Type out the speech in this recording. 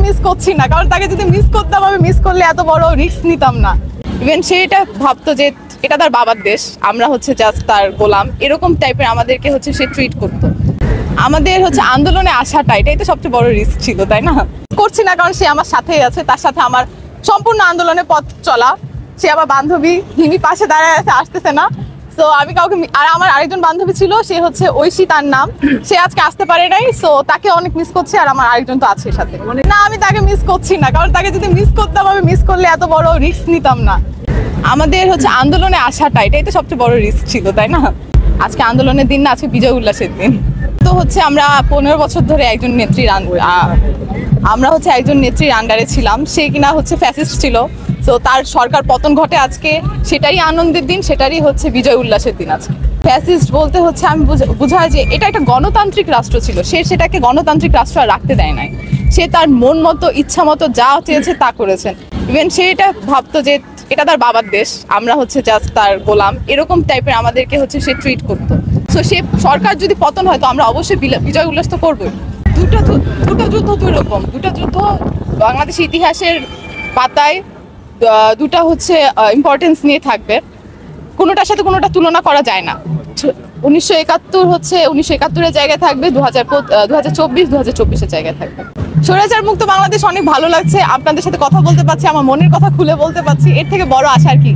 Miss করছি না, কারণ তাকে যদি মিস করতাম, আমি মিস করলে এত বড় রিস্ক নিতাম না। ইভেন সে এটা ভাবতো যে এটা তার বাবার দেশ, আমরা হচ্ছে জাস্ট তার গোলাম, এরকম টাইপের আমাদেরকে হচ্ছে সে ট্রিট করতো। আমাদের হচ্ছে আন্দোলনে আসাটা এটাই তো সবচেয়ে বড় রিস্ক ছিল, তাই না? করছি না কারণ সে আমার সাথেই আছে, তার সাথে আমার সম্পূর্ণ আন্দোলনে পথ চলা। সে আমার বান্ধবী, হিমি পাশে দাঁড়ায় আছে, আসতেছে না। সো আমি কাউকে, আর আমার আরেকজন বান্ধবী ছিল, সে হচ্ছে ঐশী, তার নাম। সে আজকে আসতে পারে নাই, সো তাকে অনেক মিস করছি। আর আমার আরেকজন তো আছে সাথে। না, আমি তাকে মিস করছি না, কারণ তাকে যদি মিস করতাম, আমি মিস করলে এত বড় রিস্ক নিতাম না। আমাদের হচ্ছে আন্দোলনে আসাটা এটাই তো সবচেয়ে বড় রিস্ক ছিল, তাই না? আজকে আন্দোলনের দিন না, আজকে বিজয় উল্লাসের দিন। তো হচ্ছে আমরা 15 বছর ধরে একজন নেত্রীর আন্ডারে ছিলাম। সে কিনা হচ্ছে ফ্যাসিস্ট ছিল। তো তার সরকার পতন ঘটে আজকে, সেটারই আনন্দের দিন, সেটারই হচ্ছে বিজয় উল্লাসের দিন আজকে। ফ্যাসিস্ট বলতে হচ্ছে আমি বোঝায় যে এটা একটা গণতান্ত্রিক রাষ্ট্র ছিল, সে সেটাকে গণতান্ত্রিক রাষ্ট্র আর রাখতে দেয় নাই। সে তার মন মতো, ইচ্ছা মতো যা চেয়েছে তা করেছেন। ইভেন সে এটা ভাবতো যে এটা তার বাবার দেশ, আমরা হচ্ছে জাস্ট তার গোলাম, এরকম টাইপের আমাদেরকে হচ্ছে সে ট্রিট করতো। সো সে সরকার যদি পতন হয়, তো আমরা অবশ্যই বিজয় উল্লাস তো করবোই। দুটো যুদ্ধ দুই রকম, দুটো যুদ্ধ বাংলাদেশ ইতিহাসের পাতায় দুটা হচ্ছে ইম্পর্টেন্স নিয়ে থাকবে। কোনোটার সাথে কোনোটা তুলনা করা যায় না। 1971 হচ্ছে 1971-এর জায়গায় থাকবে, 2024 2024-এর জায়গায় থাকবে। স্বৈরাচার মুক্ত বাংলাদেশ অনেক ভালো লাগছে, আপনাদের সাথে কথা বলতে পারছি, আমার মনের কথা খুলে বলতে পারছি, এর থেকে বড় আশা আর কি।